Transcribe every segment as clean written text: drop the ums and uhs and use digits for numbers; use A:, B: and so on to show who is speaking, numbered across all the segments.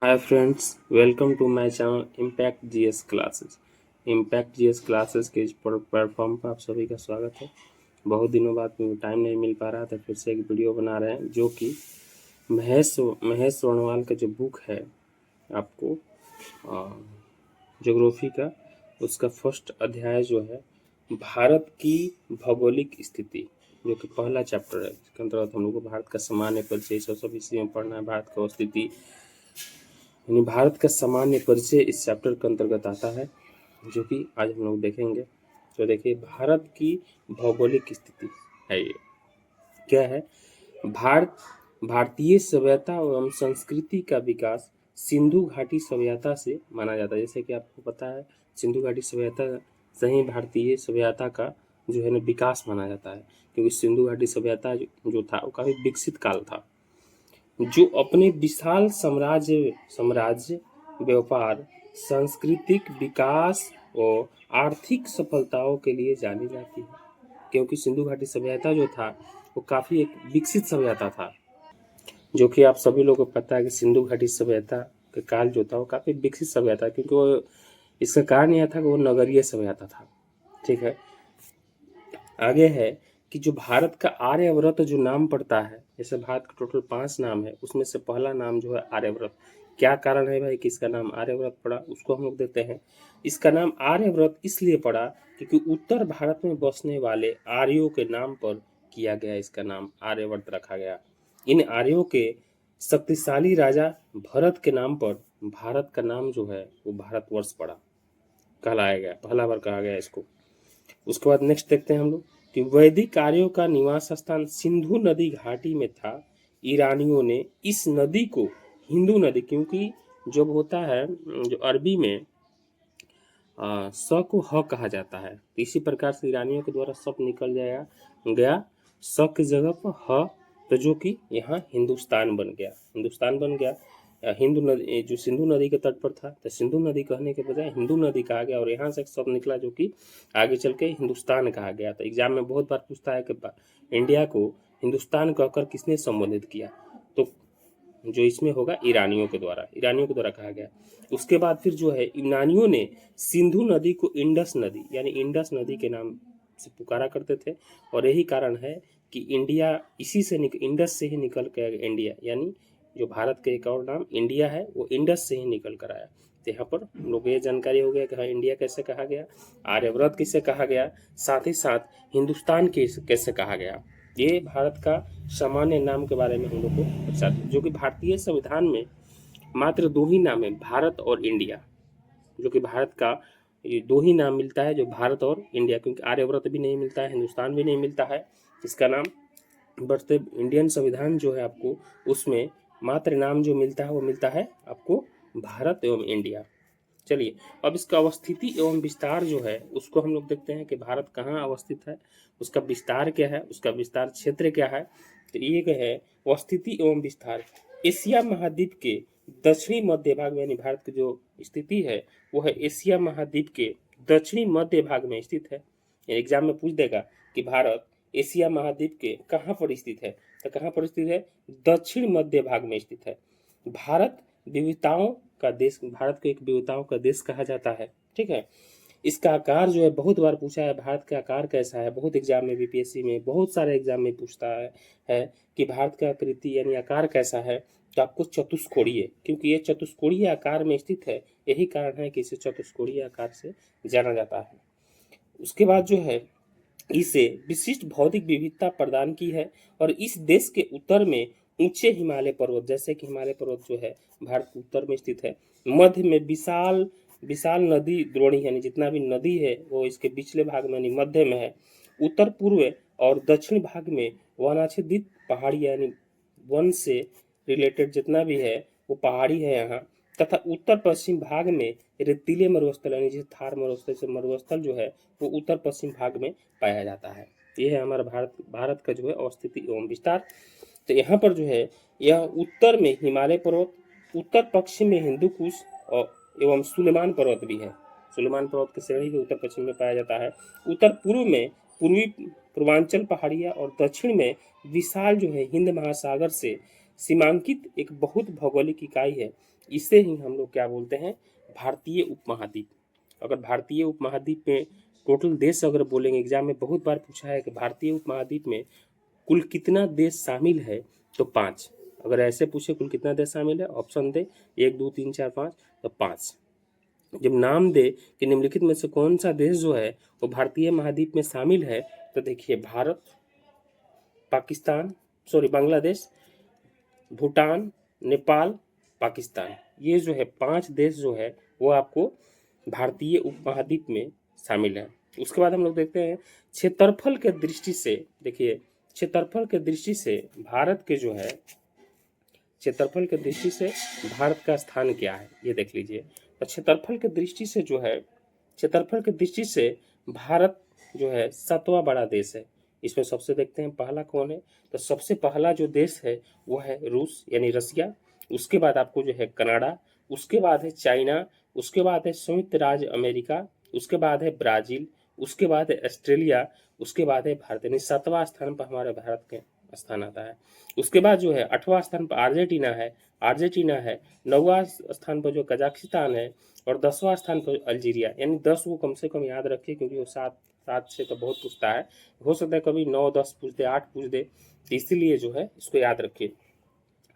A: Hi friends, welcome to my channel impact GS classes. Impact GS classes के इस platform पर आप सभी का स्वागत है। बहुत दिनों बाद टाइम नहीं मिल पा रहा था, फिर से एक वीडियो बना रहे हैं जो कि महेश महेश वर्णवाल का जो बुक है आपको ज्योग्राफी का, उसका फर्स्ट अध्याय जो है भारत की भौगोलिक स्थिति, जो कि पहला चैप्टर है। इसके अंतर्गत हम लोग को भारत का सामान्य परिचय सब इसी में पढ़ना है। भारत का स्थिति यानी भारत का सामान्य परिचय इस चैप्टर के अंतर्गत आता है, जो कि आज हम लोग देखेंगे। तो देखिए, भारत की भौगोलिक स्थिति है ये क्या है। भारत भारतीय सभ्यता एवं संस्कृति का विकास सिंधु घाटी सभ्यता से माना जाता है। जैसे कि आपको पता है, सिंधु घाटी सभ्यता से ही भारतीय सभ्यता का जो है ना विकास माना जाता है, क्योंकि सिंधु घाटी सभ्यता जो था वो काफ़ी विकसित काल था, जो अपने विशाल साम्राज्य, व्यापार, सांस्कृतिक विकास और आर्थिक सफलताओं के लिए जानी जाती है। क्योंकि सिंधु घाटी सभ्यता जो था वो काफ़ी एक विकसित सभ्यता था, जो कि आप सभी लोगों को पता है कि सिंधु घाटी सभ्यता का काल जो था वो काफ़ी विकसित सभ्यता, क्योंकि वो इसका कारण यह था कि वो नगरीय सभ्यता था। ठीक है, आगे है कि जो भारत का आर्यव्रत जो नाम पड़ता है, जैसे भारत का टोटल 5 नाम है, उसमें से पहला नाम जो है आर्यव्रत। क्या कारण है भाई कि इसका नाम आर्यव्रत पड़ा, उसको हम लोग देते हैं। इसका नाम आर्यव्रत इसलिए पड़ा क्योंकि उत्तर भारत में बसने वाले आर्यों के नाम पर किया गया, इसका नाम आर्यव्रत रखा गया। इन आर्यों के शक्तिशाली राजा भरत के नाम पर भारत का नाम जो है वो भारतवर्ष पड़ा, कहलाया गया, पहला बार कहा गया इसको। उसके बाद नेक्स्ट देखते हैं हम लोग कि वैदिक आर्यों का निवास स्थान सिंधु नदी घाटी में था। ईरानियों ने इस नदी को हिंदू नदी, क्योंकि जब होता है जो अरबी में स को ह कहा जाता है, तो इसी प्रकार से ईरानियों के द्वारा सब निकल गया स की जगह पर ह, तो जो कि यहाँ हिंदुस्तान बन गया। हिंदुस्तान बन गया हिंदू नदी, जो सिंधु नदी के तट पर था, तो सिंधु नदी कहने के बजाय हिंदू नदी कहा गया, और यहाँ से एक शब्द निकला जो कि आगे चल के हिंदुस्तान कहा गया। तो एग्जाम में बहुत बार पूछता है कि इंडिया को हिंदुस्तान कहकर किसने संबोधित किया, तो जो इसमें होगा ईरानियों के द्वारा कहा गया। उसके बाद फिर जो है यूनानियों ने सिंधु नदी को इंडस नदी यानी इंडस नदी के नाम से पुकारा करते थे, और यही कारण है कि इंडिया इसी से इंडस से ही निकल कर इंडिया, यानी जो भारत का एक और नाम इंडिया है वो इंडस से ही निकल कर आया। तो यहाँ पर हम लोग ये जानकारी हो गया कि हाँ, इंडिया कैसे कहा गया, आर्यव्रत किसे कहा गया, साथ ही साथ हिंदुस्तान कैसे कहा गया। ये भारत का सामान्य नाम के बारे में हम लोग को बता दें, जो कि भारतीय संविधान में मात्र 2 ही नाम है, भारत और इंडिया। जो कि भारत का ये 2 ही नाम मिलता है, जो भारत और इंडिया, क्योंकि आर्यव्रत भी नहीं मिलता है, हिंदुस्तान भी नहीं मिलता है इसका नाम। बट इंडियन संविधान जो है आपको उसमें मात्र नाम जो मिलता है वो मिलता है आपको भारत एवं इंडिया। चलिए, अब इसका अवस्थिति एवं विस्तार जो है उसको हम लोग देखते हैं कि भारत कहाँ अवस्थित है, उसका विस्तार क्या है, उसका विस्तार क्षेत्र क्या है। तो ये है अवस्थिति एवं विस्तार। एशिया महाद्वीप के दक्षिणी मध्य भाग में, यानी भारत की जो स्थिति है वो है एशिया महाद्वीप के दक्षिणी मध्य भाग में स्थित है। एग्जाम में पूछ देगा कि भारत एशिया महाद्वीप के कहाँ पर स्थित है, तो कहाँ पर स्थित है, दक्षिण मध्य भाग में स्थित है। भारत विविधताओं का देश, भारत को एक विविधताओं का देश कहा जाता है। ठीक है, इसका आकार जो है बहुत बार पूछा है, भारत का आकार कैसा है, बहुत एग्जाम में बीपीएससी में बहुत सारे एग्जाम में पूछता है कि भारत का आकृति यानी आकार कैसा है, तो आपको चतुष्कोणीय, क्योंकि ये चतुष्कोणीय आकार में स्थित है, यही कारण है कि इसे चतुष्कोणीय आकार से जाना जाता है। उसके बाद जो है इसे विशिष्ट भौतिक विविधता प्रदान की है, और इस देश के उत्तर में ऊंचे हिमालय पर्वत, जैसे कि हिमालय पर्वत जो है भारत के उत्तर में स्थित है। मध्य में विशाल विशाल नदी द्रोणी, यानी जितना भी नदी है वो इसके पिछले भाग में यानी मध्य में है। उत्तर पूर्व और दक्षिण भाग में वनाच्छादित पहाड़ी, यानी वन से रिलेटेड जितना भी है वो पहाड़ी है यहाँ, तथा उत्तर पश्चिम भाग में रेतीले मरुस्थल, यानी जैसे थार मरुस्थल से मरुस्थल जो है वो उत्तर पश्चिम भाग में पाया जाता है। ये है हमारा भारत का जो है अवस्थिति एवं विस्तार। तो यहाँ पर जो है यह उत्तर में हिमालय पर्वत, उत्तर पश्चिम में हिंदू कुश और एवं सुलेमान पर्वत भी है। सुलेमान पर्वत की श्रेणी भी उत्तर पश्चिम में पाया जाता है। उत्तर पूर्व में पूर्वी पूर्वांचल पहाड़ियाँ, और दक्षिण में विशाल जो है हिंद महासागर से सीमांकित एक बहुत भौगोलिक इकाई है। इसे ही हम लोग क्या बोलते हैं, भारतीय उपमहाद्वीप। अगर भारतीय उपमहाद्वीप में टोटल देश अगर बोलेंगे, एग्जाम में बहुत बार पूछा है कि भारतीय उपमहाद्वीप में कुल कितना देश शामिल है, तो 5। अगर ऐसे पूछे कुल कितना देश शामिल है, ऑप्शन दे 1 2 3 4 5, तो 5। जब नाम दे कि निम्नलिखित में से कौन सा देश जो है वो भारतीय महाद्वीप में शामिल है, तो देखिए भारत, पाकिस्तान, सॉरी बांग्लादेश, भूटान, नेपाल, पाकिस्तान, ये जो है 5 देश जो है वो आपको भारतीय उपमहाद्वीप में शामिल है। उसके बाद हम लोग देखते हैं क्षेत्रफल के दृष्टि से, देखिए क्षेत्रफल के दृष्टि से भारत के जो है, क्षेत्रफल के दृष्टि से भारत का स्थान क्या है ये देख लीजिए। तो क्षेत्रफल के दृष्टि से जो है, क्षेत्रफल के दृष्टि से भारत जो है 7वां बड़ा देश है। इसमें सबसे देखते हैं पहला कौन है, तो सबसे पहला जो देश है वो है रूस यानी रसिया। उसके बाद आपको जो है कनाडा, उसके बाद है चाइना, उसके बाद है संयुक्त राज्य अमेरिका, उसके बाद है ब्राजील, उसके बाद है ऑस्ट्रेलिया, उसके बाद है भारत, यानी 7वां स्थान पर हमारे भारत के स्थान आता है। उसके बाद जो है 8वां स्थान पर अर्जेंटीना है, 9वां स्थान पर जो कजाकिस्तान है, और 10वां स्थान पर अल्जीरिया। यानी 10 को कम से कम याद रखिए, क्योंकि वो 7 से तो बहुत पूछता है, हो सकता है कभी 9 10 पूछ दे, 8 पूछ दे, तो इसीलिए जो है इसको याद रखिए।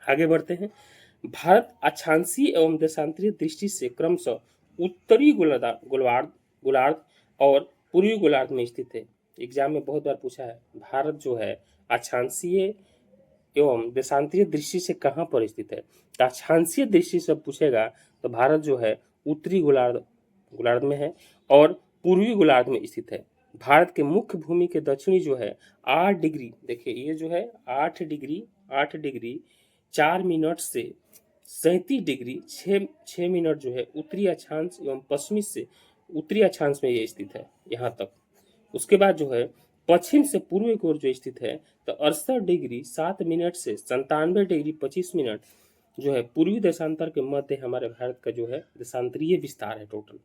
A: आगे बढ़ते हैं। भारत अक्षांशीय एवं देशांतरीय दृष्टि से क्रमशः उत्तरी गोलार्ध और पूर्वी गोलार्ध में स्थित है। एग्जाम में बहुत बार पूछा है, भारत जो है अक्षांशीय एवं देशांतरीय दृष्टि से कहाँ पर स्थित है, तो अक्षांशीय दृष्टि से पूछेगा तो भारत जो है उत्तरी गोलार्ध में है और पूर्वी गोलार्ध में स्थित है। भारत के मुख्य भूमि के दक्षिणी जो है 8 डिग्री, देखिए ये जो है 8 डिग्री 4 मिनट से 37 डिग्री 6 मिनट जो है उत्तरी अक्षांश एवं पश्चिमी से उत्तरी अक्षांश में ये स्थित है यहाँ तक। उसके बाद जो है पश्चिम से पूर्व की ओर जो स्थित है, तो 68 डिग्री 7 मिनट से 97 डिग्री 25 मिनट जो है पूर्वी देशांतर के मध्य हमारे भारत का जो है देशांतरीय विस्तार है टोटल।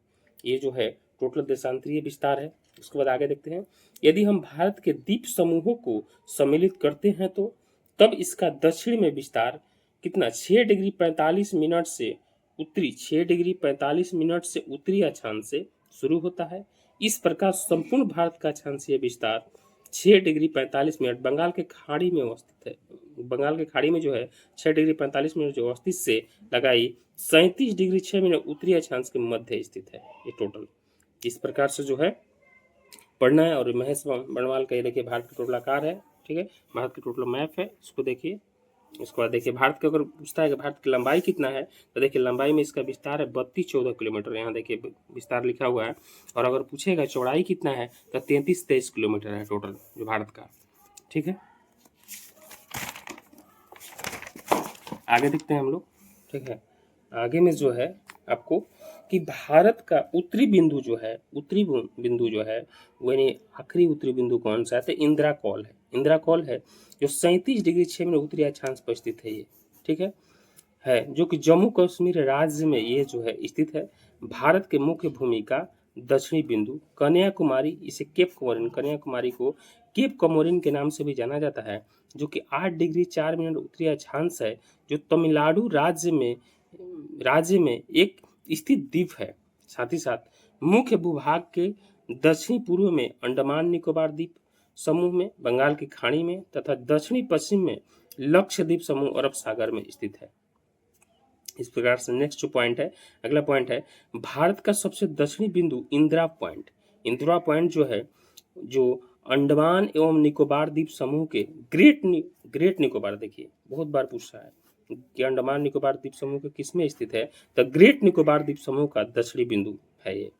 A: ये जो है टोटल देशांतरीय विस्तार है। उसके बाद आगे देखते हैं, यदि हम भारत के द्वीप समूहों को सम्मिलित करते हैं तो तब इसका दक्षिण में विस्तार कितना 6 डिग्री 45 मिनट से उत्तरी 6 डिग्री 45 मिनट से उत्तरी अक्षांश से शुरू होता है। इस प्रकार संपूर्ण भारत का अक्षांशीय विस्तार 6 डिग्री 45 मिनट बंगाल के खाड़ी में अवस्थित है। बंगाल के खाड़ी में जो है 6 डिग्री 45 मिनट जो अवस्थित से लगाई 37 डिग्री 6 मिनट उत्तरी अक्षांश के मध्य स्थित है। ये टोटल इस प्रकार से जो है पढ़ना है। और महेश बनवाल का ये देखिए भारत का टोटल आकार है, ठीक है, भारत का टोटल मैप है, इसको देखिए। इसके बाद देखिए भारत का अगर पूछता है कि भारत की लंबाई कितना है, तो देखिए लंबाई में इसका विस्तार है 32-14 किलोमीटर, यहाँ देखिए विस्तार लिखा हुआ है। और अगर पूछेगा चौड़ाई कितना है, तो 33-23 किलोमीटर है टोटल जो भारत का, ठीक है। आगे देखते हैं हम लोग, ठीक है। आगे में जो है आपको कि भारत का उत्तरी बिंदु जो है वो यानी आखिरी उत्तरी बिंदु कौन सा है, तो इंदिरा कॉल है जो 37 डिग्री 6 मिनट उत्तरी अक्षांश पर स्थित है ये, ठीक है जो कि जम्मू कश्मीर राज्य में ये जो है स्थित है। भारत के मुख्य भूमि का दक्षिणी बिंदु कन्याकुमारी, इसे कन्याकुमारी को केप कमोरिन के नाम से भी जाना जाता है, जो कि 8 डिग्री 4 मिनट उत्तरी अक्षांश है, जो तमिलनाडु राज्य में एक स्थित द्वीप है। साथ ही साथ मुख्य भूभाग के दक्षिणी पूर्व में अंडमान निकोबार द्वीप समूह में, बंगाल की खाड़ी में तथा दक्षिणी पश्चिम में लक्षद्वीप समूह अरब सागर में स्थित है। इस प्रकार से नेक्स्ट जो पॉइंट है, अगला पॉइंट है भारत का सबसे दक्षिणी बिंदु इंदिरा पॉइंट जो है, जो अंडमान एवं निकोबार द्वीप समूह के ग्रेट निकोबार, देखिए बहुत बार पूछा है कि अंडमान निकोबार द्वीप समूह के किसमें स्थित है, तो ग्रेट निकोबार द्वीप समूह का दक्षिणी बिंदु है ये।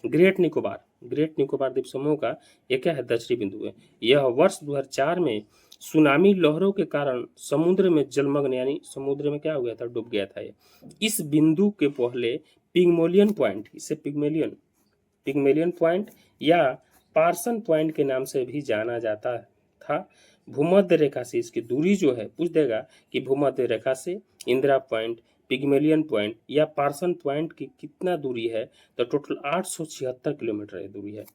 A: ग्रेट निकोबार द्वीप समूह का यह क्या है, दक्षिणी बिंदु है। यह वर्ष 2004 में सुनामी लहरों के कारण समुद्र में जलमग्न, यानी समुद्र में क्या हो गया था, डूब गया था ये। इस बिंदु के पहले पिग्मलियन पॉइंट, इसे पिग्मलियन पॉइंट या पार्सन पॉइंट के नाम से भी जाना जाता था। भूमध्य रेखा से इसकी दूरी जो है, पूछ देगा कि भूमध्य रेखा से इंदिरा पॉइंट, पिग्मलियन पॉइंट या पार्सन पॉइंट की कितना दूरी है, तो टोटल 876 किलोमीटर दूरी है।